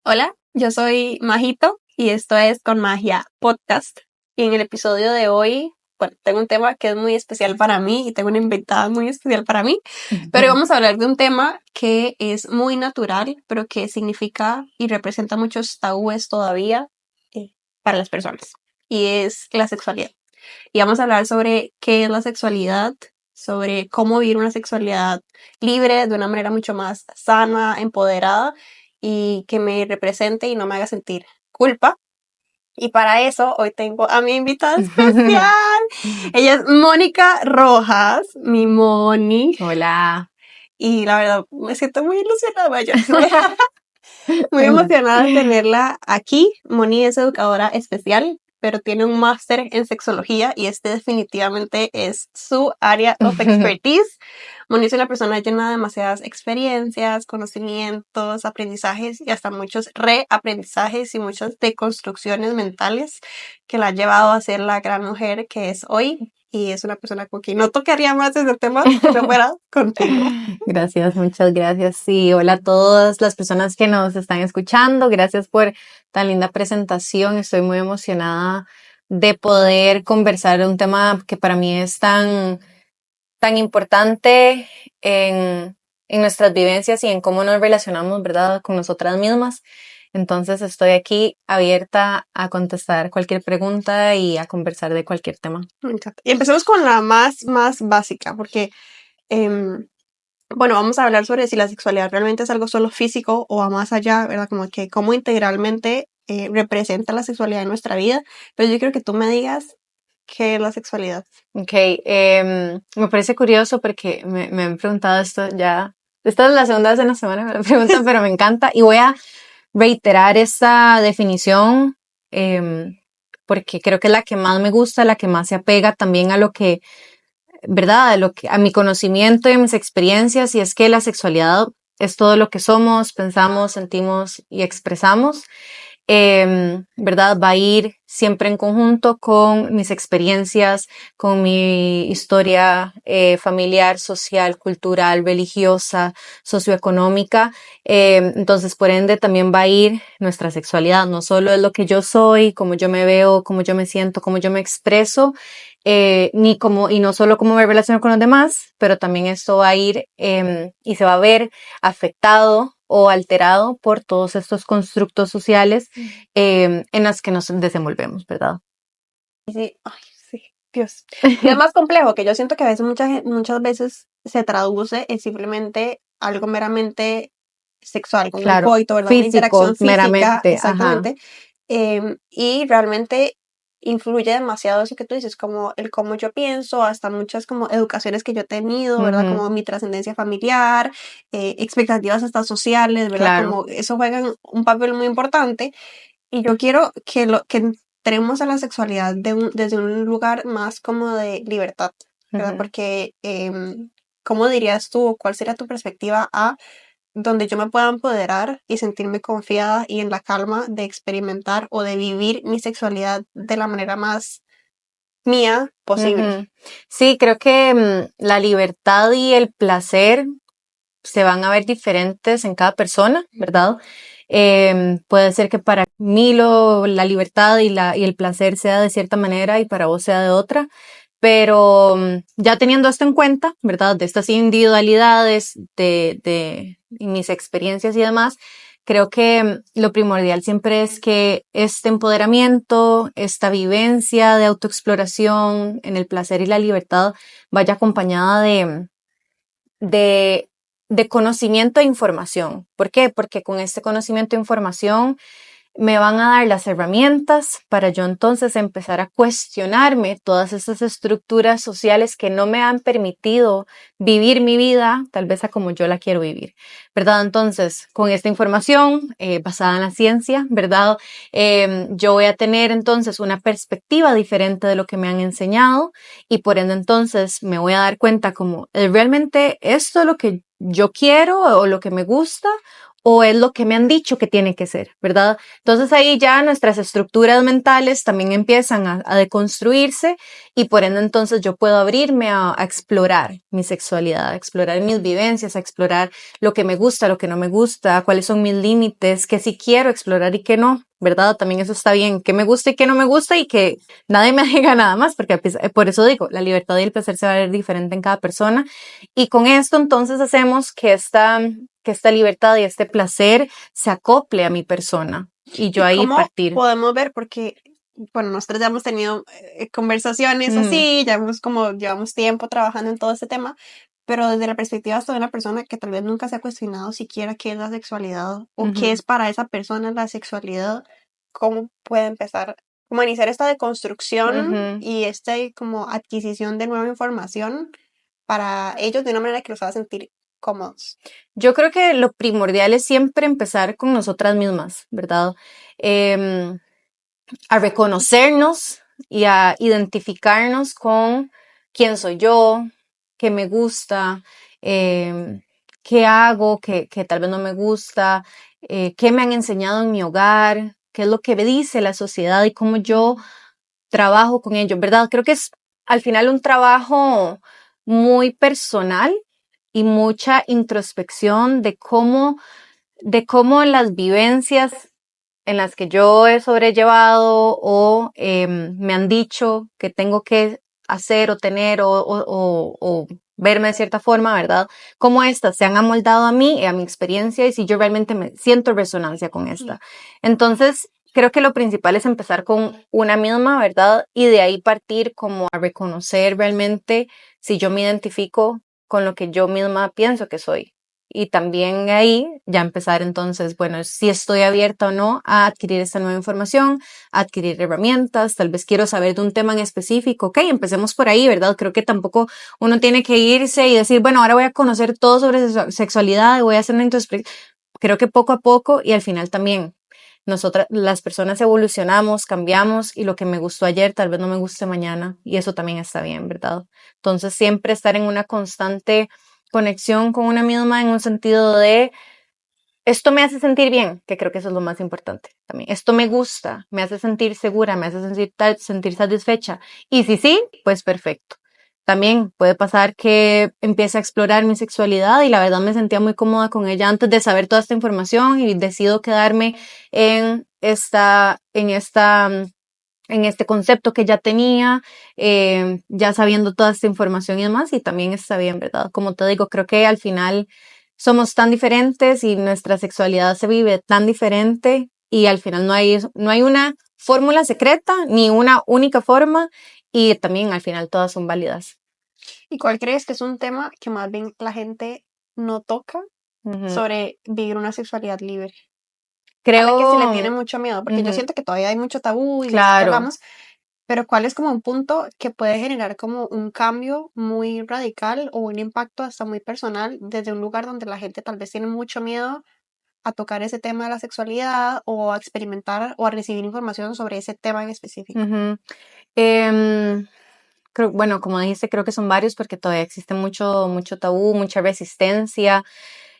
Hola, yo soy Majito y esto es Con Magia Podcast. Y en el episodio de hoy, bueno, tengo un tema que es muy especial para mí y tengo una invitada muy especial para mí, pero vamos a hablar de un tema que es muy natural, pero que significa y representa muchos tabúes todavía para las personas, y es la sexualidad. Y vamos a hablar sobre qué es la sexualidad, sobre cómo vivir una sexualidad libre, de una manera mucho más sana, empoderada y que me represente y no me haga sentir culpa. Y para eso hoy tengo a mi invitada especial. Ella es Mónica Rojas, mi Moni. Hola. Y la verdad me siento muy ilusionada, muy emocionada de tenerla aquí. Moni es educadora especial, pero tiene un máster en sexología y este definitivamente es su área of expertise. Moni es una persona llena de demasiadas experiencias, conocimientos, aprendizajes y hasta muchos reaprendizajes y muchas deconstrucciones mentales que la han llevado a ser la gran mujer que es hoy. Y es una persona con quien no tocaría más ese tema si no fuera contigo. Gracias, muchas gracias. Sí, hola a todas las personas que nos están escuchando. Gracias por tan linda presentación. Estoy muy emocionada de poder conversar de un tema que para mí es tan importante en nuestras vivencias y en cómo nos relacionamos, ¿verdad?, con nosotras mismas. Entonces estoy aquí abierta a contestar cualquier pregunta y a conversar de cualquier tema. Me encanta. Y empecemos con la más básica, porque bueno, vamos a hablar sobre si la sexualidad realmente es algo solo físico o va más allá, ¿verdad? Como que cómo integralmente representa la sexualidad en nuestra vida. Pero yo quiero que tú me digas qué es la sexualidad. Ok, me parece curioso porque me han preguntado esto ya. Esta es la segunda vez en la semana que me lo preguntan, pero me encanta. Y voy a reiterar esa definición porque creo que es la que más me gusta, la que más se apega también a lo que, ¿verdad? A mi conocimiento y a mis experiencias. Y es que la sexualidad es todo lo que somos, pensamos, sentimos y expresamos. ¿Verdad? Va a ir siempre en conjunto con mis experiencias, con mi historia familiar, social, cultural, religiosa, socioeconómica. Entonces, por ende, también va a ir nuestra sexualidad. No solo es lo que yo soy, cómo yo me veo, cómo yo me siento, cómo yo me expreso, y no solo cómo me relaciono con los demás, pero también esto va a ir y se va a ver afectado o alterado por todos estos constructos sociales en los que nos desenvolvemos, ¿verdad? Sí, ay, sí, Dios. Y es más complejo, que yo siento que a veces muchas veces se traduce en simplemente algo meramente sexual, como un Claro, coito, ¿verdad? Una físico, interacción física, meramente, exactamente. Y realmente influye demasiado eso que tú dices, como el cómo yo pienso, hasta muchas como educaciones que yo he tenido, ¿verdad? Ujú. Como mi trascendencia familiar, expectativas hasta sociales, ¿verdad? Claro. Como eso juega un papel muy importante. Y yo quiero que entremos a la sexualidad desde un lugar más como de libertad, ¿verdad? Ujú. Porque, ¿cómo dirías tú, cuál sería tu perspectiva a donde yo me pueda empoderar y sentirme confiada y en la calma de experimentar o de vivir mi sexualidad de la manera más mía posible? Ujú. Sí, creo que la libertad y el placer se van a ver diferentes en cada persona, ¿verdad? Puede ser que para mí la libertad y el placer sea de cierta manera y para vos sea de otra, pero ya teniendo esto en cuenta, ¿verdad? De estas individualidades, de mis experiencias y demás, creo que lo primordial siempre es que este empoderamiento, esta vivencia de autoexploración en el placer y la libertad vaya acompañada de, de conocimiento e información. ¿Por qué? Porque con este conocimiento e información me van a dar las herramientas para yo entonces empezar a cuestionarme todas estas estructuras sociales que no me han permitido vivir mi vida tal vez a como yo la quiero vivir, ¿verdad? Entonces, con esta información basada en la ciencia, ¿verdad? Yo voy a tener entonces una perspectiva diferente de lo que me han enseñado y por ende entonces me voy a dar cuenta como realmente esto es lo que yo quiero o lo que me gusta o es lo que me han dicho que tiene que ser, ¿verdad? Entonces ahí ya nuestras estructuras mentales también empiezan a deconstruirse y por ende entonces yo puedo abrirme a explorar mi sexualidad, a explorar mis vivencias, a explorar lo que me gusta, lo que no me gusta, cuáles son mis límites, qué sí quiero explorar y qué no, ¿verdad? También eso está bien, qué me gusta y qué no me gusta y que nadie me diga nada más, porque por eso digo, la libertad y el placer se va a ver diferente en cada persona y con esto entonces hacemos que esta libertad y este placer se acople a mi persona y yo ¿Y ahí cómo partir. podemos ver? Porque, bueno, nosotros ya hemos tenido conversaciones Ujú, así, ya hemos como, llevamos tiempo trabajando en todo este tema, pero desde la perspectiva hasta de una persona que tal vez nunca se ha cuestionado siquiera qué es la sexualidad o qué ujú, es para esa persona la sexualidad, ¿cómo puede empezar? Como iniciar esta deconstrucción ujú. y esta como adquisición de nueva información para ellos de una manera que los haga sentir cómodos. Yo creo que lo primordial es siempre empezar con nosotras mismas, ¿verdad? Em, a reconocernos y a identificarnos con quién soy yo, qué me gusta, em, qué hago, que tal vez no me gusta, qué me han enseñado en mi hogar, qué es lo que dice la sociedad y cómo yo trabajo con ello, ¿verdad? Creo que es al final un trabajo muy personal y mucha introspección de cómo las vivencias en las que yo he sobrellevado o me han dicho que tengo que hacer o tener o verme de cierta forma, ¿verdad? Cómo estas se han amoldado a mí y a mi experiencia y si yo realmente me siento resonancia con esta. Entonces, creo que lo principal es empezar con una misma, ¿verdad? Y de ahí partir como a reconocer realmente si yo me identifico con lo que yo misma pienso que soy. Y también ahí ya empezar entonces, bueno, si estoy abierta o no a adquirir esta nueva información, a adquirir herramientas, tal vez quiero saber de un tema en específico, ok, empecemos por ahí, ¿verdad? Creo que tampoco uno tiene que irse y decir, bueno, ahora voy a conocer todo sobre sexualidad, voy a hacer una introspección. Creo que poco a poco y al final también nosotras, las personas evolucionamos, cambiamos y lo que me gustó ayer tal vez no me guste mañana y eso también está bien, ¿verdad? Entonces siempre estar en una constante conexión con una misma en un sentido de esto me hace sentir bien, que creo que eso es lo más importante también. Esto me gusta, me hace sentir segura, me hace sentir satisfecha. Y si sí, pues perfecto. También puede pasar que empiece a explorar mi sexualidad y la verdad me sentía muy cómoda con ella antes de saber toda esta información y decido quedarme en este concepto que ya tenía, ya sabiendo toda esta información y demás, y también está bien, ¿verdad? Como te digo, creo que al final somos tan diferentes y nuestra sexualidad se vive tan diferente y al final no hay una fórmula secreta ni una única forma y también al final todas son válidas. ¿Y cuál crees que es un tema que más bien la gente no toca Ujú. sobre vivir una sexualidad libre? A la que se le tiene Creo, mucho miedo, porque yo ujú, siento que todavía hay mucho tabú y nosotros claro. hablamos, pero ¿cuál es como un punto que puede generar como un cambio muy radical o un impacto hasta muy personal desde un lugar donde la gente tal vez tiene mucho miedo a tocar ese tema de la sexualidad o a experimentar o a recibir información sobre ese tema en específico? Ujú. Em, bueno, como dijiste, creo que son varios porque todavía existe mucho tabú, mucha resistencia.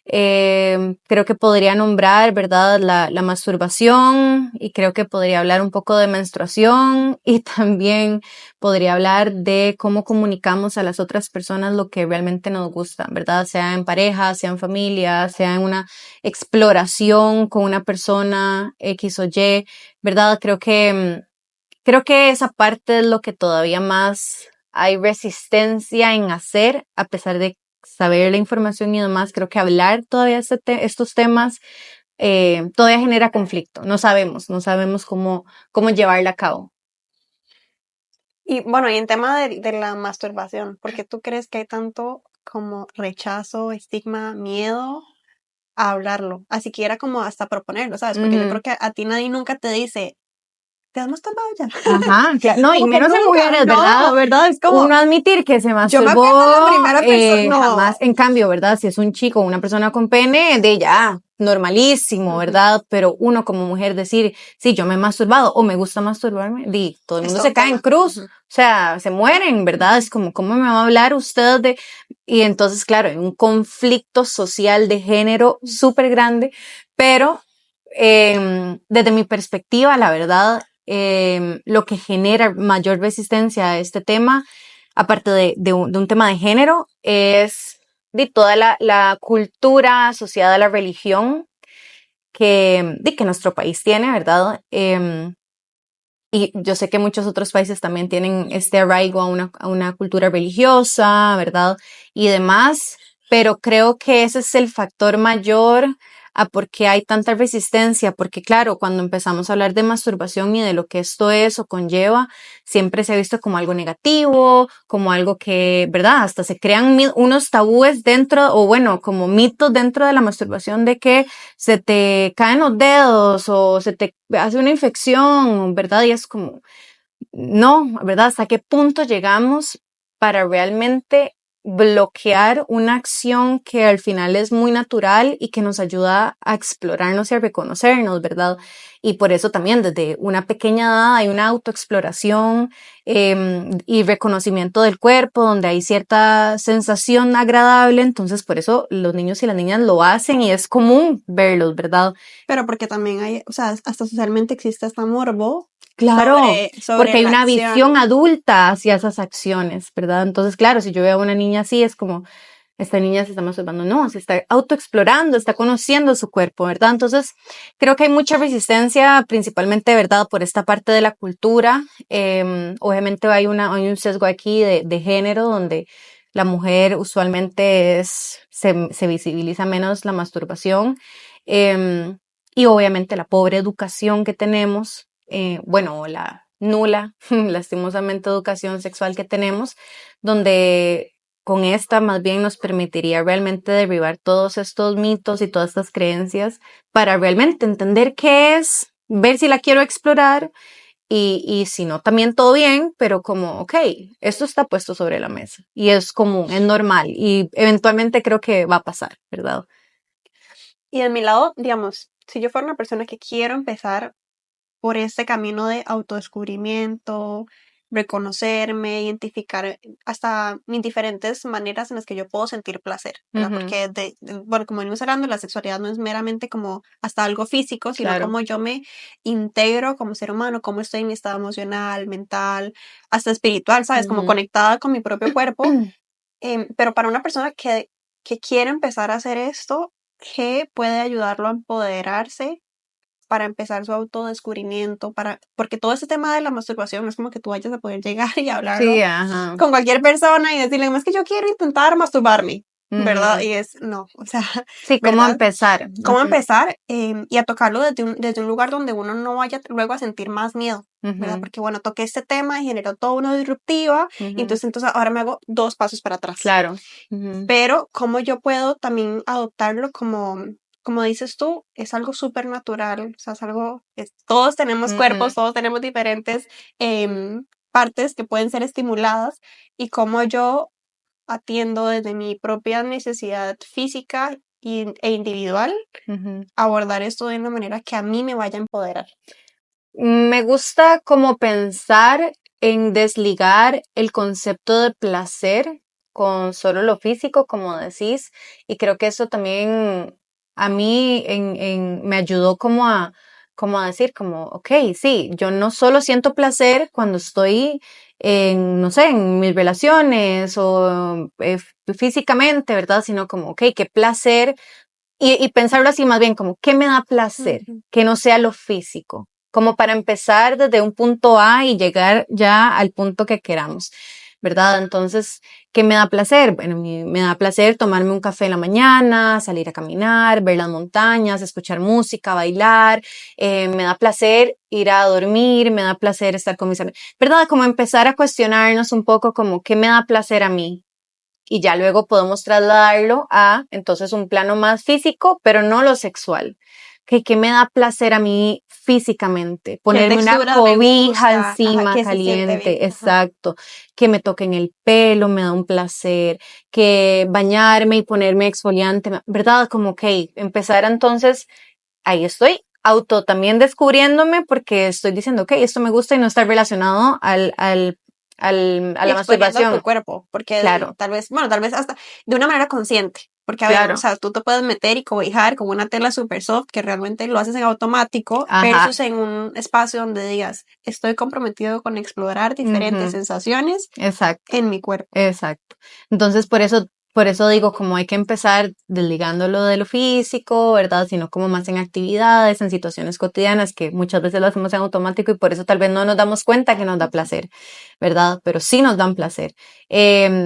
Creo que podría nombrar, ¿verdad? La masturbación y creo que podría hablar un poco de menstruación y también podría hablar de cómo comunicamos a las otras personas lo que realmente nos gusta, ¿verdad? Sea en pareja, sea en familia, sea en una exploración con una persona X o Y, ¿verdad? Creo que esa parte es lo que todavía más hay resistencia en hacer, a pesar de saber la información y demás. Creo que hablar todavía estos temas todavía genera conflicto. No sabemos cómo llevarla a cabo. Y bueno, y en tema de la masturbación, ¿por qué tú crees que hay tanto como rechazo, estigma, miedo a hablarlo? Así quiera como hasta proponerlo, ¿sabes? Porque yo Ujú. creo que a ti nadie nunca te dice, ¿te has masturbado ya? Ajá, claro. No, y Como que menos en nunca, mujeres, ¿verdad? no, ¿verdad? Es como, Uno admitir que se yo me acuerdo masturbó, la primera persona, jamás. no, En cambio, ¿verdad? Si es un chico o una persona con pene, de ya, normalísimo, ¿verdad? Pero uno como mujer decir, sí, yo me he masturbado o me gusta masturbarme, todo el mundo se cae en cruz, o sea, se mueren, ¿verdad? Es como, ¿cómo me va a hablar usted de...? Y entonces, claro, hay un conflicto social de género súper grande, pero desde mi perspectiva, la verdad, lo que genera mayor resistencia a este tema, aparte de un tema de género, es de toda la cultura asociada a la religión que nuestro país tiene, ¿verdad? Y yo sé que muchos otros países también tienen este arraigo a una cultura religiosa, ¿verdad? Y demás, pero creo que ese es el factor mayor a por qué hay tanta resistencia, porque claro, cuando empezamos a hablar de masturbación y de lo que esto es o conlleva, siempre se ha visto como algo negativo, como algo que, ¿verdad? Hasta se crean unos tabúes dentro, o bueno, como mitos dentro de la masturbación de que se te caen los dedos o se te hace una infección, ¿verdad? Y es como, no, ¿verdad? ¿Hasta qué punto llegamos para realmente bloquear una acción que al final es muy natural y que nos ayuda a explorarnos y a reconocernos, ¿verdad? Y por eso también desde una pequeña edad hay una autoexploración y reconocimiento del cuerpo, donde hay cierta sensación agradable, entonces por eso los niños y las niñas lo hacen y es común verlos, ¿verdad? Pero porque también hay, o sea, hasta socialmente existe este morbo. Claro, porque Sobre hay la una acción. visión adulta hacia esas acciones, ¿verdad? Entonces, claro, si yo veo a una niña así, es como, esta niña se está masturbando, no, se está autoexplorando, está conociendo su cuerpo, ¿verdad? Entonces, creo que hay mucha resistencia, principalmente, ¿verdad? Por esta parte de la cultura. Obviamente hay un sesgo aquí de género, donde la mujer usualmente se visibiliza menos la masturbación. Y obviamente la pobre educación que tenemos, bueno, la nula, lastimosamente, educación sexual que tenemos, donde con esta más bien nos permitiría realmente derribar todos estos mitos y todas estas creencias para realmente entender qué es, ver si la quiero explorar y si no, también todo bien, pero como, ok, esto está puesto sobre la mesa y es común, es normal y eventualmente creo que va a pasar, ¿verdad? Y de mi lado, digamos, si yo fuera una persona que quiero empezar por este camino de autodescubrimiento, reconocerme, identificar hasta mis diferentes maneras en las que yo puedo sentir placer, ¿verdad? Ujú, Porque, bueno, como venimos hablando, la sexualidad no es meramente como hasta algo físico, sino claro. como yo me integro como ser humano, cómo estoy en mi estado emocional, mental, hasta espiritual, ¿sabes? Como Ujú. conectada con mi propio cuerpo. Pero para una persona que quiere empezar a hacer esto, ¿qué puede ayudarlo a empoderarse para empezar su autodescubrimiento? Porque todo este tema de la masturbación no es como que tú vayas a poder llegar y hablarlo Sí, ajá. con cualquier persona y decirle, es que yo quiero intentar masturbarme, ¿verdad? Ujú. Y es, no, o sea, Sí, ¿cómo ¿verdad? empezar? ¿Cómo Ujú, empezar? Y a tocarlo desde un lugar donde uno no vaya luego a sentir más miedo, ¿verdad? ujú, Porque, bueno, toqué este tema y generó toda una disruptiva, y ujú. entonces ahora me hago 2 pasos para atrás. Claro. Ujú, Pero cómo yo puedo también adoptarlo como dices tú, es algo súper natural, o sea, es algo, todos tenemos ujú. cuerpos, todos tenemos diferentes partes que pueden ser estimuladas, y cómo yo atiendo desde mi propia necesidad física e individual, Ujú. abordar esto de una manera que a mí me vaya a empoderar. Me gusta como pensar en desligar el concepto de placer con solo lo físico, como decís, y creo que eso también a mí me ayudó como a decir, como, ok, sí, yo no solo siento placer cuando estoy en, no sé, en mis relaciones o físicamente, ¿verdad? Sino como, ok, qué placer y pensarlo así más bien como, ¿qué me da placer? Ujú. Que no sea lo físico, como para empezar desde un punto A y llegar ya al punto que queramos, ¿verdad? Entonces, ¿qué me da placer? Bueno, me da placer tomarme un café en la mañana, salir a caminar, ver las montañas, escuchar música, bailar, me da placer ir a dormir, me da placer estar con mis amigos, ¿verdad? Como empezar a cuestionarnos un poco como, ¿qué me da placer a mí? Y ya luego podemos trasladarlo a entonces un plano más físico, pero no lo sexual, ¿qué me da placer a mí físicamente? Ponerme una textura me cobija gusta? Ajá, encima que se siente bien. caliente, Ajá. exacto. Que me toquen el pelo, me da un placer. Que bañarme y ponerme exfoliante, ¿verdad? Como que empezar entonces, ahí estoy también descubriéndome porque estoy diciendo, ok, esto me gusta y no está relacionado a Y la exponiendo tu masturbación. cuerpo, porque Claro, tal vez, bueno, tal vez hasta de una manera consciente, porque a ver, o claro. sea, tú te puedes meter y cobijar con una tela super soft que realmente lo haces en automático, Ajá. versus en un espacio donde digas, estoy comprometido con explorar diferentes Ujú, sensaciones exacto. en mi cuerpo. Exacto. Entonces, por eso digo, como hay que empezar desligándolo de lo físico, ¿verdad? Sino como más en actividades, en situaciones cotidianas, que muchas veces lo hacemos en automático y por eso tal vez no nos damos cuenta que nos da placer, ¿verdad? Pero sí nos dan placer.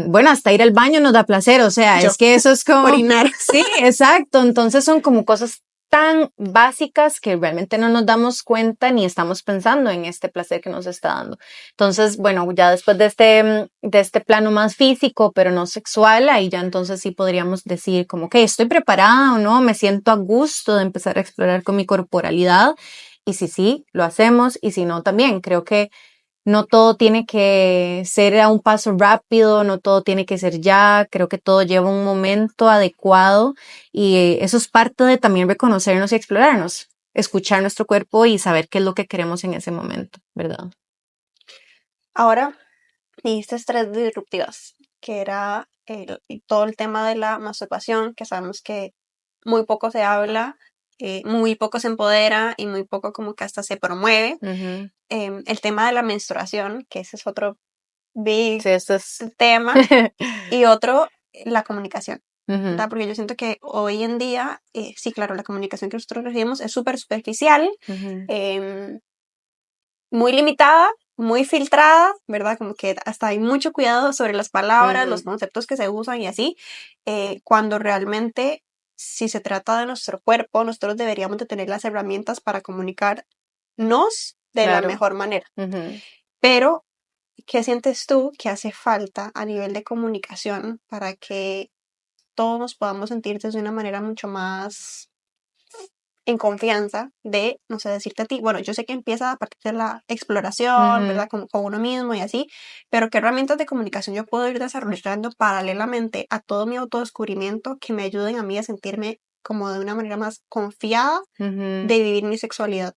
Bueno, hasta ir al baño nos da placer, o sea, Yo, es que eso es como, orinar. sí, exacto. Entonces son como cosas tan básicas que realmente no nos damos cuenta ni estamos pensando en este placer que nos está dando. Entonces, bueno, ya después de este plano más físico, pero no sexual, ahí ya entonces sí podríamos decir como que estoy preparada o no, me siento a gusto de empezar a explorar con mi corporalidad. Y si sí, lo hacemos, y si no, también creo que no todo tiene que ser a un paso rápido, no todo tiene que ser ya, creo que todo lleva un momento adecuado y eso es parte de también reconocernos y explorarnos, escuchar nuestro cuerpo y saber qué es lo que queremos en ese momento, ¿verdad? Ahora, dijiste tres disruptivas, que era todo el tema de la masturbación, que sabemos que muy poco se habla, muy poco se empodera y muy poco como que hasta se promueve. Ujú. El tema de la menstruación, que ese es otro big Sí, esto es. tema, y otro, la comunicación, Ujú, ¿verdad? Porque yo siento que hoy en día, sí, claro, la comunicación que nosotros recibimos es súper superficial, ujú, em, muy limitada, muy filtrada, ¿verdad? Como que hasta hay mucho cuidado sobre las palabras, los ujú. conceptos que se usan y así, cuando realmente, si se trata de nuestro cuerpo, nosotros deberíamos de tener las herramientas para comunicarnos de la Claro. mejor manera. Ujú. Pero, ¿qué sientes tú que hace falta a nivel de comunicación para que todos nos podamos sentir de una manera mucho más en confianza de, no sé, decirte a ti, bueno, yo sé que empieza a partir de la exploración, Ujú. ¿verdad? Con uno mismo y así, pero ¿qué herramientas de comunicación yo puedo ir desarrollando paralelamente a todo mi autodescubrimiento que me ayuden a mí a sentirme como de una manera más confiada Ujú. de vivir mi sexualidad?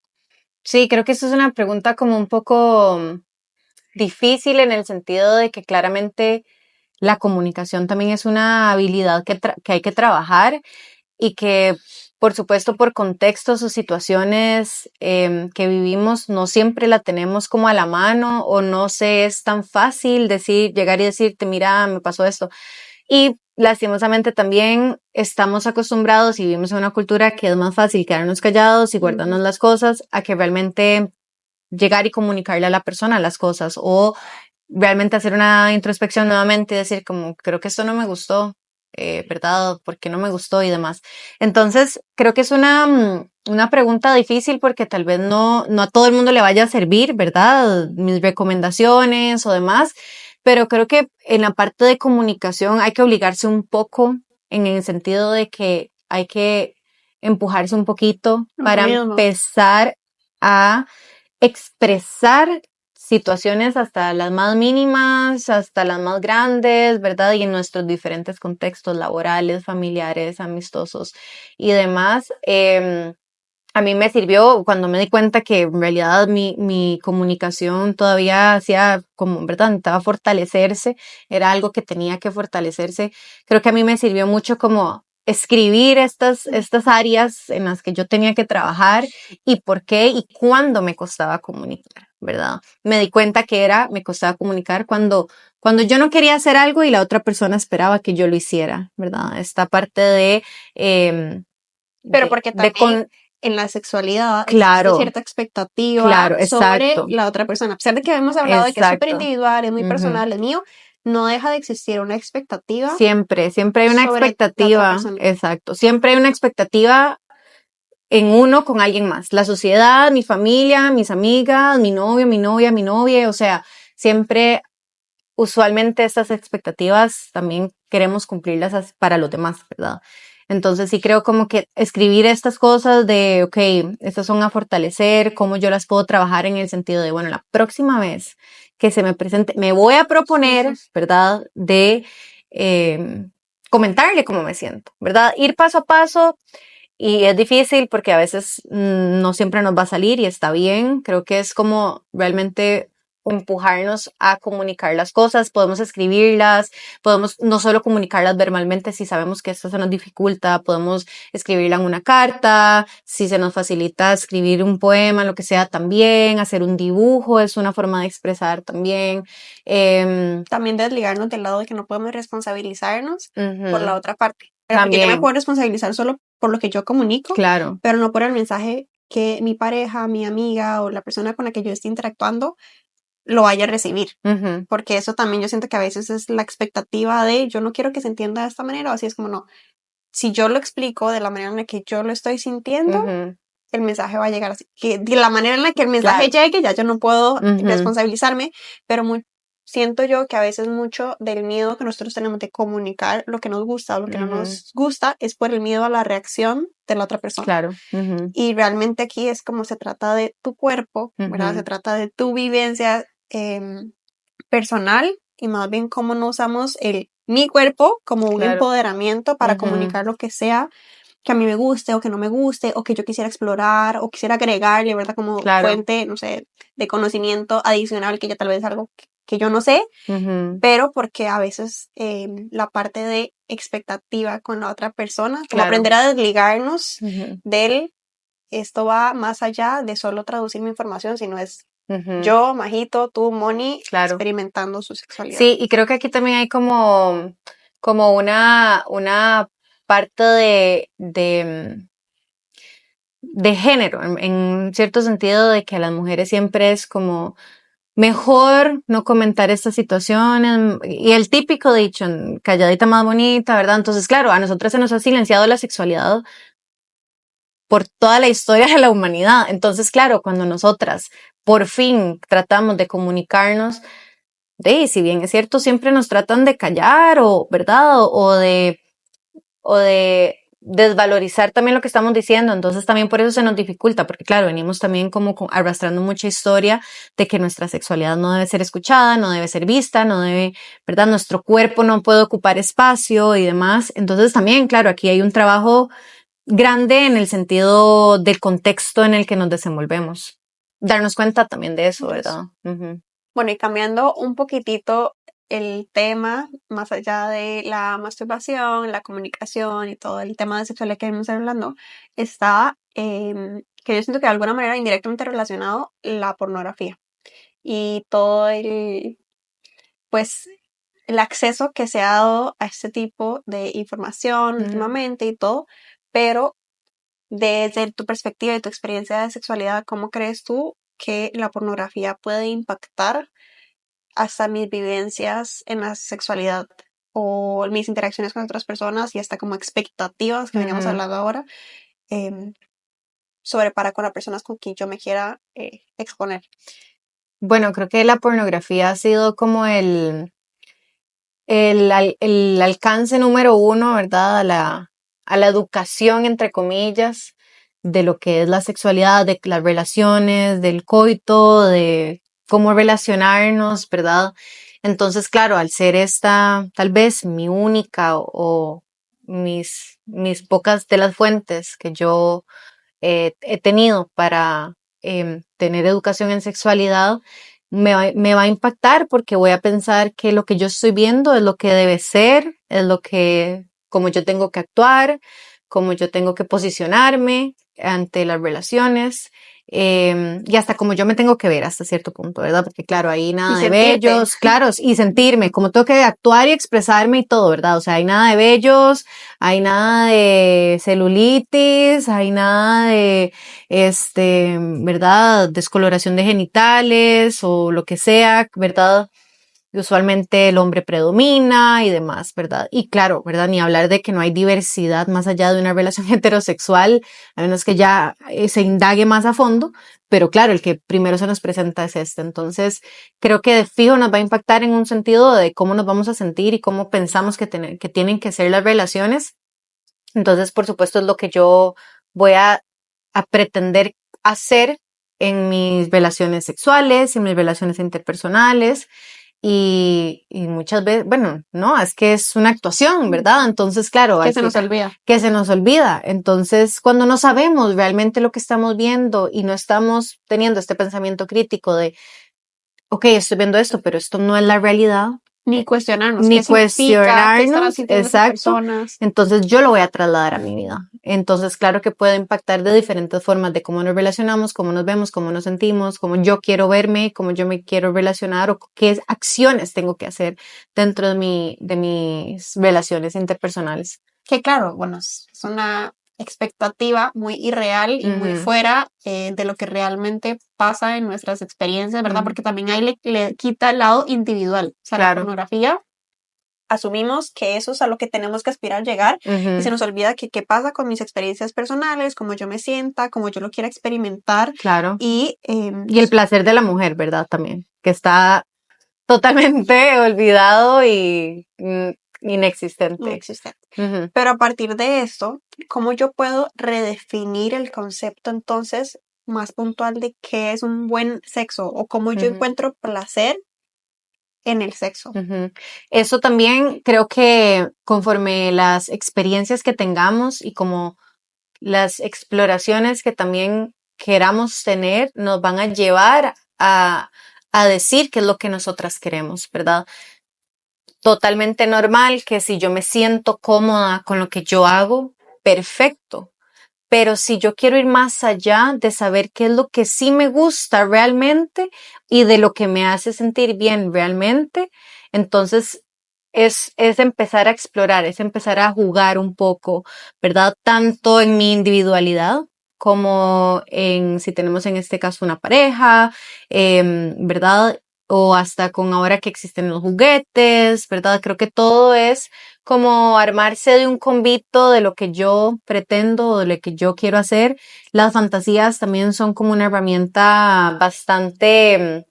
Sí, creo que eso es una pregunta como un poco difícil en el sentido de que claramente la comunicación también es una habilidad que hay que trabajar y que, por supuesto, por contextos o situaciones que vivimos, no siempre la tenemos como a la mano o no se es tan fácil llegar y decirte, mira, me pasó esto. Y lastimosamente también estamos acostumbrados y vivimos en una cultura que es más fácil quedarnos callados y guardarnos Ujú. las cosas a que realmente llegar y comunicarle a la persona las cosas o realmente hacer una introspección nuevamente y decir como, creo que esto no me gustó, ¿verdad? ¿Por qué no me gustó y demás? Entonces, creo que es una pregunta difícil porque tal vez no a todo el mundo le vaya a servir, ¿verdad? Mis recomendaciones o demás, pero creo que en la parte de comunicación hay que obligarse un poco en el sentido de que hay que empujarse un poquito Uno para mismo. empezar a expresar situaciones hasta las más mínimas, hasta las más grandes, ¿verdad? Y en nuestros diferentes contextos laborales, familiares, amistosos y demás. A mí me sirvió cuando me di cuenta que en realidad mi comunicación todavía hacía como, ¿verdad? Necesitaba fortalecerse, era algo que tenía que fortalecerse. Creo que a mí me sirvió mucho como escribir estas áreas en las que yo tenía que trabajar y por qué y cuándo me costaba comunicar, ¿verdad? Me di cuenta que me costaba comunicar cuando yo no quería hacer algo y la otra persona esperaba que yo lo hiciera, ¿verdad? Esta parte em, Pero porque de también con, en la sexualidad existe claro, cierta expectativa claro, sobre exacto, la otra persona. A pesar de que hemos hablado de que es súper exacto. individual, es muy Ujú. personal, es mío, no deja de existir una expectativa Siempre hay una sobre la otra expectativa, persona. exacto. Siempre hay una expectativa en uno con alguien más. La sociedad, mi familia, mis amigas, mi novio, mi novia, mi novia. O sea, siempre, usualmente estas expectativas también queremos cumplirlas para los demás, ¿verdad? Entonces sí creo como que escribir estas cosas de, ok, estas son a fortalecer, cómo yo las puedo trabajar en el sentido de, bueno, la próxima vez que se me presente, me voy a proponer, ¿verdad? De comentarle cómo me siento, ¿verdad? Ir paso a paso. Y es difícil porque a veces no siempre nos va a salir y está bien. Creo que es como realmente empujarnos a comunicar las cosas. Podemos escribirlas, podemos no solo comunicarlas verbalmente si sabemos que esto se nos dificulta, podemos escribirla en una carta, si se nos facilita escribir un poema, lo que sea también, hacer un dibujo es una forma de expresar también. También desligarnos del lado de que no podemos responsabilizarnos por la Ujú, otra parte. Porque yo me también, puedo responsabilizar solo por lo que yo comunico, claro. pero no por el mensaje que mi pareja, mi amiga o la persona con la que yo esté interactuando lo vaya a recibir. Ujú, Porque eso también yo siento que a veces es la expectativa de yo no quiero que se entienda de esta manera, o así es como no. Si yo lo explico de la manera en la que yo lo estoy sintiendo, ujú, el mensaje va a llegar así. Que de la manera en la que el mensaje claro. llegue, ya yo no puedo Ujú, responsabilizarme, pero siento yo que a veces mucho del miedo que nosotros tenemos de comunicar lo que nos gusta o lo que no ujú, nos gusta es por el miedo a la reacción de la otra persona. claro. Ujú, Y realmente aquí es como se trata de tu cuerpo, ¿verdad? Se ujú, trata de tu vivencia personal y más bien cómo no usamos mi cuerpo como un claro. empoderamiento para Ujú, comunicar lo que sea que a mí me guste o que no me guste o que yo quisiera explorar o quisiera agregarle, ¿verdad? Como claro. fuente, no sé, de conocimiento adicional que ya tal vez es algo que yo no sé, Ujú, pero porque a veces la parte de expectativa con la otra persona, como claro. aprender a desligarnos Ujú, del, esto va más allá de solo traducir mi información, sino es ujú, yo, Majito, tú, Moni, claro. experimentando su sexualidad. Sí, y creo que aquí también hay como una parte de género, en cierto sentido, de que a las mujeres siempre es como mejor no comentar estas situaciones y el típico dicho, calladita más bonita, ¿verdad? Entonces, claro, a nosotras se nos ha silenciado la sexualidad por toda la historia de la humanidad. Entonces, claro, cuando nosotras por fin tratamos de comunicarnos, si bien es cierto, siempre nos tratan de callar o, ¿verdad? O de desvalorizar también lo que estamos diciendo. Entonces también por eso se nos dificulta, porque claro, venimos también como arrastrando mucha historia de que nuestra sexualidad no debe ser escuchada, no debe ser vista, no debe, ¿verdad? Nuestro cuerpo no puede ocupar espacio y demás. Entonces también, claro, aquí hay un trabajo grande en el sentido del contexto en el que nos desenvolvemos. Darnos cuenta también de eso, Eso. ¿verdad? Ujú. Bueno, y cambiando un poquitito el tema, más allá de la masturbación, la comunicación y todo el tema de sexualidad que hemos hablando, está que yo siento que de alguna manera indirectamente relacionado la pornografía y todo pues, el acceso que se ha dado a este tipo de información Ujú. últimamente y todo, pero desde tu perspectiva y tu experiencia de sexualidad, ¿cómo crees tú que la pornografía puede impactar hasta mis vivencias en la sexualidad o mis interacciones con otras personas y hasta como expectativas que veníamos Ujú. hablando ahora em, sobre para con las personas con quien yo me quiera exponer? Bueno, creo que la pornografía ha sido como el alcance número uno, ¿verdad? A la educación, entre comillas, de lo que es la sexualidad, de las relaciones, del coito, de cómo relacionarnos, ¿verdad? Entonces, claro, al ser esta tal vez mi única o mis pocas de las fuentes que yo he tenido para tener educación en sexualidad, me va a impactar porque voy a pensar que lo que yo estoy viendo es lo que debe ser, es como yo tengo que actuar, como yo tengo que posicionarme ante las relaciones, y hasta como yo me tengo que ver hasta cierto punto, ¿verdad? Porque claro, ahí Y nada de sentirte. bellos, claro, y sentirme, como tengo que actuar y expresarme y todo, ¿verdad? O sea, hay nada de bellos, hay nada de celulitis, hay nada de, ¿verdad? Descoloración de genitales o lo que sea, ¿verdad? Usualmente el hombre predomina y demás, ¿verdad? Y claro, ¿verdad? Ni hablar de que no hay diversidad más allá de una relación heterosexual, a menos que ya se indague más a fondo, pero claro, el que primero se nos presenta es este. Entonces, creo que de fijo nos va a impactar en un sentido de cómo nos vamos a sentir y cómo pensamos que tienen que ser las relaciones. Entonces, por supuesto, es lo que yo voy a pretender hacer en mis relaciones sexuales, en mis relaciones interpersonales. Y muchas veces, bueno, no, es que es una actuación, ¿verdad? Entonces, claro, Que se nos olvida. que se nos olvida. Entonces, cuando no sabemos realmente lo que estamos viendo y no estamos teniendo este pensamiento crítico de, ok, estoy viendo esto, pero esto no es la realidad, Ni cuestionarnos ni qué significa, qué estarán cuestionarnos, sintiendo esas exacto. personas. Entonces yo lo voy a trasladar a mi vida. Entonces, claro que puede impactar de diferentes formas de cómo nos relacionamos, cómo nos vemos, cómo nos sentimos, cómo yo quiero verme, cómo yo me quiero relacionar o qué acciones tengo que hacer dentro de mis relaciones interpersonales. Que claro, bueno, es una expectativa muy irreal y muy fuera de lo que realmente pasa en nuestras experiencias, ¿verdad? Porque también ahí le quita el lado individual. O sea, la pornografía, asumimos que eso es a lo que tenemos que aspirar a llegar y se nos olvida que qué pasa con mis experiencias personales, cómo yo me sienta, cómo yo lo quiera experimentar. Claro. Y el placer de la mujer, ¿verdad? También, que está totalmente olvidado y inexistente. inexistente. Pero a partir de esto, ¿cómo yo puedo redefinir el concepto entonces más puntual de qué es un buen sexo o cómo yo encuentro placer en el sexo? Eso también creo que conforme las experiencias que tengamos y como las exploraciones que también queramos tener nos van a llevar a decir qué es lo que nosotras queremos, ¿verdad? Totalmente normal que si yo me siento cómoda con lo que yo hago, perfecto. Pero si yo quiero ir más allá de saber qué es lo que sí me gusta realmente y de lo que me hace sentir bien realmente, entonces es empezar a explorar, es empezar a jugar un poco, ¿verdad? Tanto en mi individualidad como en, si tenemos en este caso una pareja, ¿verdad? O hasta con ahora que existen los juguetes, ¿verdad? Creo que todo es como armarse de un convito de lo que yo pretendo o de lo que yo quiero hacer. Las fantasías también son como una herramienta bastante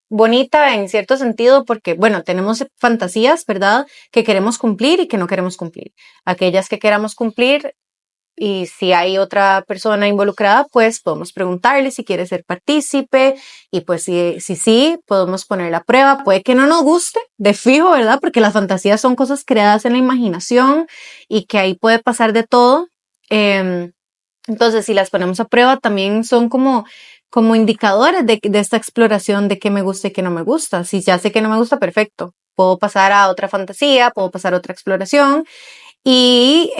bonita en cierto sentido porque, bueno, tenemos fantasías, ¿verdad? Que queremos cumplir y que no queremos cumplir. Aquellas que queramos cumplir y si hay otra persona involucrada, pues podemos preguntarle si quiere ser partícipe y pues si podemos poner la prueba. Puede que no nos guste, de fijo, ¿verdad? Porque las fantasías son cosas creadas en la imaginación y que ahí puede pasar de todo. Entonces, si las ponemos a prueba, también son como indicadores de esta exploración de qué me gusta y qué no me gusta. Si ya sé que no me gusta, perfecto. Puedo pasar a otra fantasía, puedo pasar a otra exploración. Y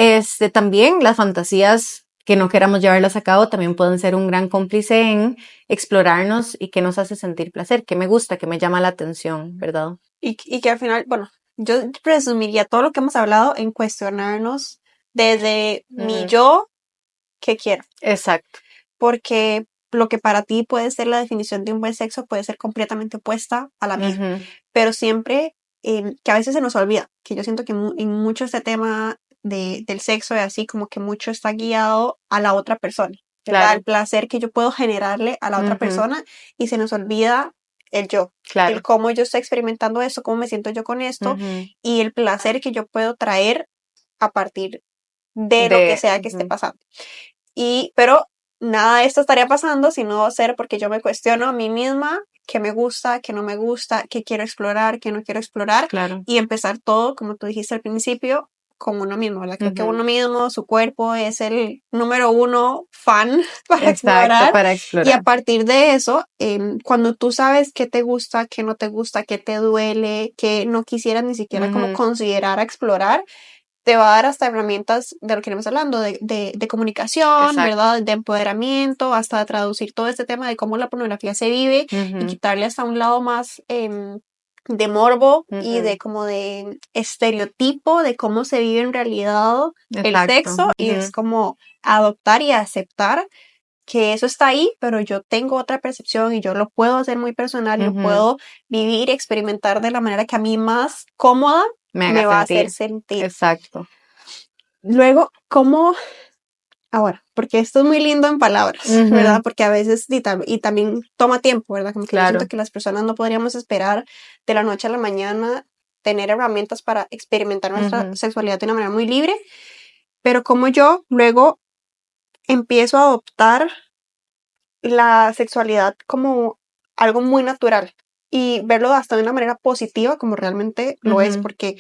también las fantasías que no queramos llevarlas a cabo también pueden ser un gran cómplice en explorarnos y qué nos hace sentir placer, qué me gusta, qué me llama la atención, ¿verdad? Y que al final, bueno, yo resumiría todo lo que hemos hablado en cuestionarnos desde mi yo, ¿qué quiero? Exacto. Porque lo que para ti puede ser la definición de un buen sexo puede ser completamente opuesta a la mía. Pero siempre, que a veces se nos olvida, que yo siento que en mucho este tema del sexo es así, como que mucho está guiado a la otra persona, ¿verdad? Claro. El placer que yo puedo generarle a la otra persona y se nos olvida el yo, Claro. el cómo yo estoy experimentando esto, cómo me siento yo con esto y el placer que yo puedo traer a partir de lo que sea que esté pasando. Pero nada de esto estaría pasando si no va a ser porque yo me cuestiono a mí misma qué me gusta, qué no me gusta, qué quiero explorar, qué no quiero explorar. Claro. Y empezar todo, como tú dijiste al principio, con uno mismo, ¿verdad? Creo que uno mismo, su cuerpo es el número uno fan para explorar. Para explorar. Y a partir de eso, cuando tú sabes qué te gusta, qué no te gusta, qué te duele, qué no quisieras ni siquiera como considerar a explorar, te va a dar hasta herramientas de lo que estamos hablando, de comunicación, ¿verdad? De empoderamiento, hasta de traducir todo este tema de cómo la pornografía se vive y quitarle hasta un lado más de morbo y de como de estereotipo de cómo se vive en realidad el sexo y es como adoptar y aceptar que eso está ahí, pero yo tengo otra percepción y yo lo puedo hacer muy personal, yo puedo vivir y experimentar de la manera que a mí más cómoda me va a hacer sentir. Exacto. Luego, ¿cómo? Ahora, porque esto es muy lindo en palabras, ¿verdad? Porque a veces, y también toma tiempo, ¿verdad? Como que yo siento que las personas no podríamos esperar de la noche a la mañana tener herramientas para experimentar nuestra sexualidad de una manera muy libre. pero como yo luego empiezo a adoptar la sexualidad como algo muy natural y verlo hasta de una manera positiva como realmente lo es, Ujú, porque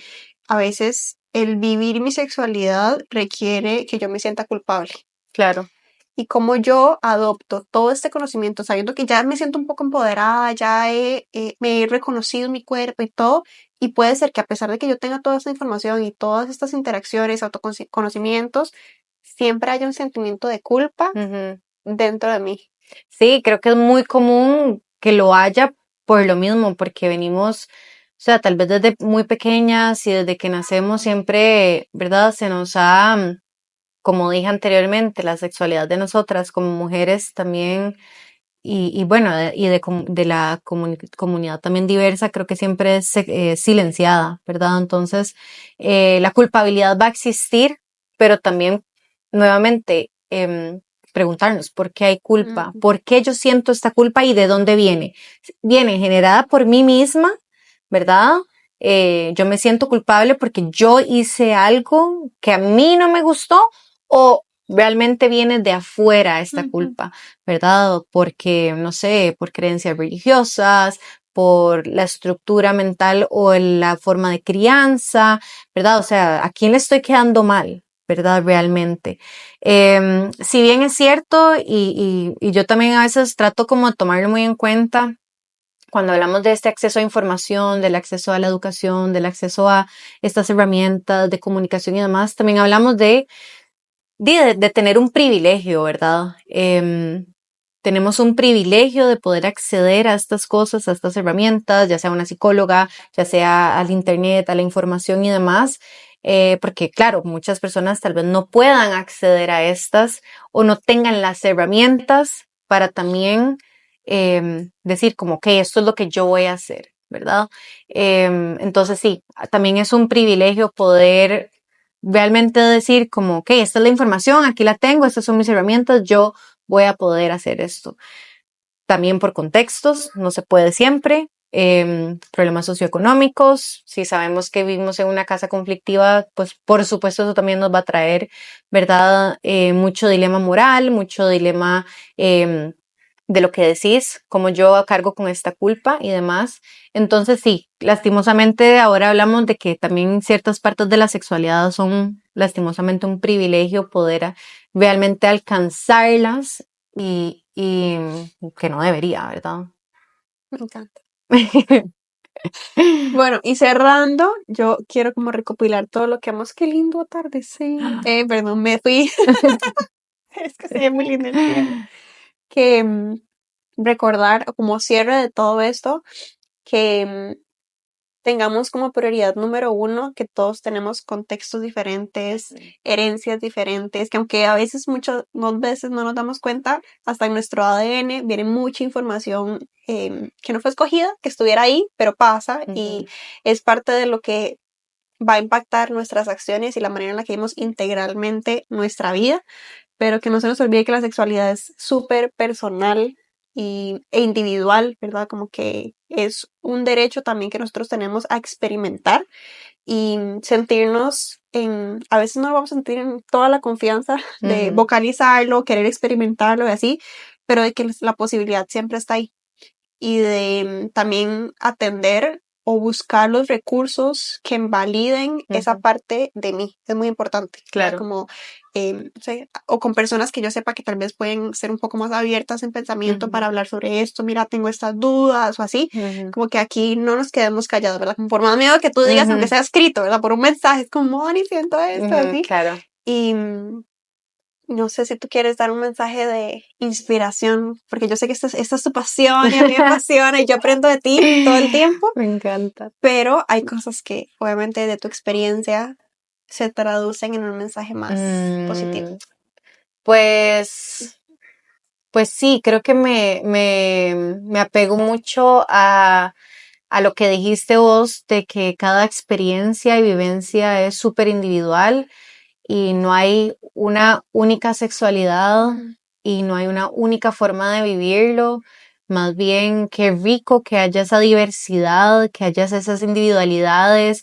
a veces el vivir mi sexualidad requiere que yo me sienta culpable. claro. Y como yo adopto todo este conocimiento, sabiendo que ya me siento un poco empoderada, me he reconocido mi cuerpo y todo, y puede ser que a pesar de que yo tenga toda esta información y todas estas interacciones, autoconocimientos, siempre haya un sentimiento de culpa Ujú. dentro de mí. Sí, creo que es muy común que lo haya por lo mismo, porque venimos, o sea, tal vez desde muy pequeñas y desde que nacemos siempre, ¿verdad? Se nos ha, como dije anteriormente, la sexualidad de nosotras como mujeres también, y bueno, de la comunidad también diversa, creo que siempre es silenciada, ¿verdad? Entonces, la culpabilidad va a existir, pero también, nuevamente, preguntarnos por qué hay culpa, Ujú, por qué yo siento esta culpa y de dónde viene. Viene generada por mí misma, ¿verdad? Yo me siento culpable porque yo hice algo que a mí no me gustó, o realmente viene de afuera esta ujú, culpa, ¿verdad? Porque, no sé, por creencias religiosas, por la estructura mental o la forma de crianza, ¿verdad? O sea, ¿a quién le estoy quedando mal? ¿Verdad? Realmente. Si bien es cierto, y yo también a veces trato como de tomarlo muy en cuenta, cuando hablamos de este acceso a información, del acceso a la educación, del acceso a estas herramientas de comunicación y demás, también hablamos de tener un privilegio, ¿verdad? Tenemos un privilegio de poder acceder a estas cosas, a estas herramientas, ya sea una psicóloga, ya sea al internet, a la información y demás, porque claro, muchas personas tal vez no puedan acceder a estas o no tengan las herramientas para también decir como que esto es lo que yo voy a hacer, ¿verdad? Entonces sí, también es un privilegio poder realmente decir como, ok, esta es la información, aquí la tengo, estas son mis herramientas, yo voy a poder hacer esto. También por contextos, no se puede siempre. Problemas socioeconómicos, si sabemos que vivimos en una casa conflictiva, pues por supuesto eso también nos va a traer, ¿verdad? Mucho dilema moral, mucho dilema de lo que decís, como yo cargo con esta culpa y demás. Entonces sí, lastimosamente ahora hablamos de que también ciertas partes de la sexualidad son lastimosamente un privilegio poder realmente alcanzarlas y que no debería, ¿verdad? me encanta. Bueno, y cerrando, yo quiero como recopilar todo lo que hemos. Qué lindo atardecer. Perdón, me fui. Es que se ve muy lindo el cielo. Que recordar, como cierre de todo esto, que tengamos como prioridad número uno que todos tenemos contextos diferentes, herencias diferentes, que aunque a veces, muchas veces no nos damos cuenta, hasta en nuestro ADN viene mucha información que no fue escogida, que estuviera ahí, pero pasa y es parte de lo que va a impactar nuestras acciones y la manera en la que vemos integralmente nuestra vida, pero que no se nos olvide que la sexualidad es súper personal e individual, ¿verdad? Como que es un derecho también que nosotros tenemos a experimentar y sentirnos a veces no lo vamos a sentir en toda la confianza de Ujú, vocalizarlo, querer experimentarlo y así, pero de que la posibilidad siempre está ahí y de también atender o buscar los recursos que validen esa ujú, parte de mí. Es muy importante, ¿verdad? claro. Como, no sé, o con personas que yo sepa que tal vez pueden ser un poco más abiertas en pensamiento Ujú, para hablar sobre esto. Mira, tengo estas dudas o así. ujú, Como que aquí no nos quedemos callados, ¿verdad? Como por más miedo que tú digas, aunque ujú, sea escrito, ¿verdad? Por un mensaje, es como, Moni, siento esto, ujú, así. claro. Y no sé si tú quieres dar un mensaje de inspiración, porque yo sé que esta es tu pasión y a mí me apasiona y yo aprendo de ti todo el tiempo, Me encanta. pero hay cosas que obviamente de tu experiencia se traducen en un mensaje más positivo. Mm, pues, pues sí, creo que me apego mucho a lo que dijiste vos, de que cada experiencia y vivencia es súper individual y no hay una única sexualidad Ujú, y no hay una única forma de vivirlo. Más bien, qué rico que haya esa diversidad, que haya esas individualidades.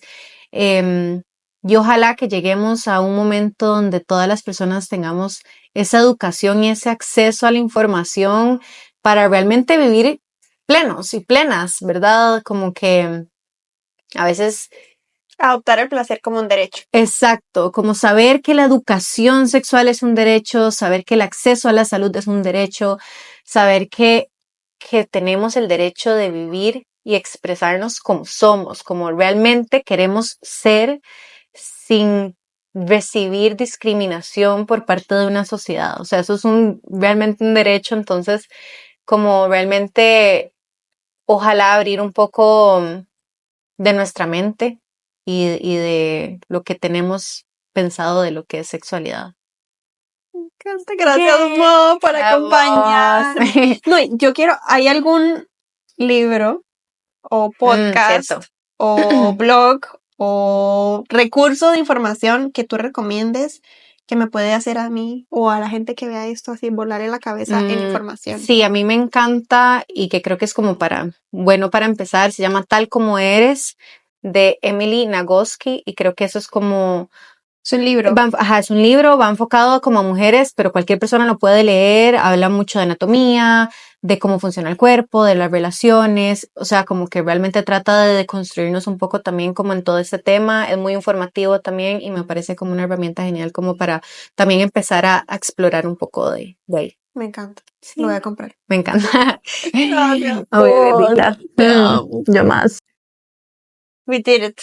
em, y ojalá que lleguemos a un momento donde todas las personas tengamos esa educación y ese acceso a la información para realmente vivir plenos y plenas, ¿verdad? Como que a veces, Adoptar el placer como un derecho. exacto, como saber que la educación sexual es un derecho, saber que el acceso a la salud es un derecho, saber que tenemos el derecho de vivir y expresarnos como somos, como realmente queremos ser sin recibir discriminación por parte de una sociedad. O sea, eso es realmente un derecho, entonces, como realmente, ojalá abrir un poco de nuestra mente y de lo que tenemos pensado de lo que es sexualidad. Gracias, Mo, por acompañarme. No, yo quiero, ¿hay algún libro o podcast Cierto. o blog o recurso de información que tú recomiendes que me puede hacer a mí o a la gente que vea esto así volar en la cabeza en información? Sí, a mí me encanta y que creo que es como bueno para empezar, se llama Tal como eres, de Emily Nagoski, y creo que eso es como, Es un libro. es un libro, va enfocado como a mujeres, pero cualquier persona lo puede leer, habla mucho de anatomía, de cómo funciona el cuerpo, de las relaciones, o sea, como que realmente trata de deconstruirnos un poco también como en todo este tema, es muy informativo también y me parece como una herramienta genial como para también empezar a explorar un poco de ahí. Me encanta. Sí. Lo voy a comprar. Me encanta. Gracias. Obvio, bebita. Te amo. Yo más. We did it.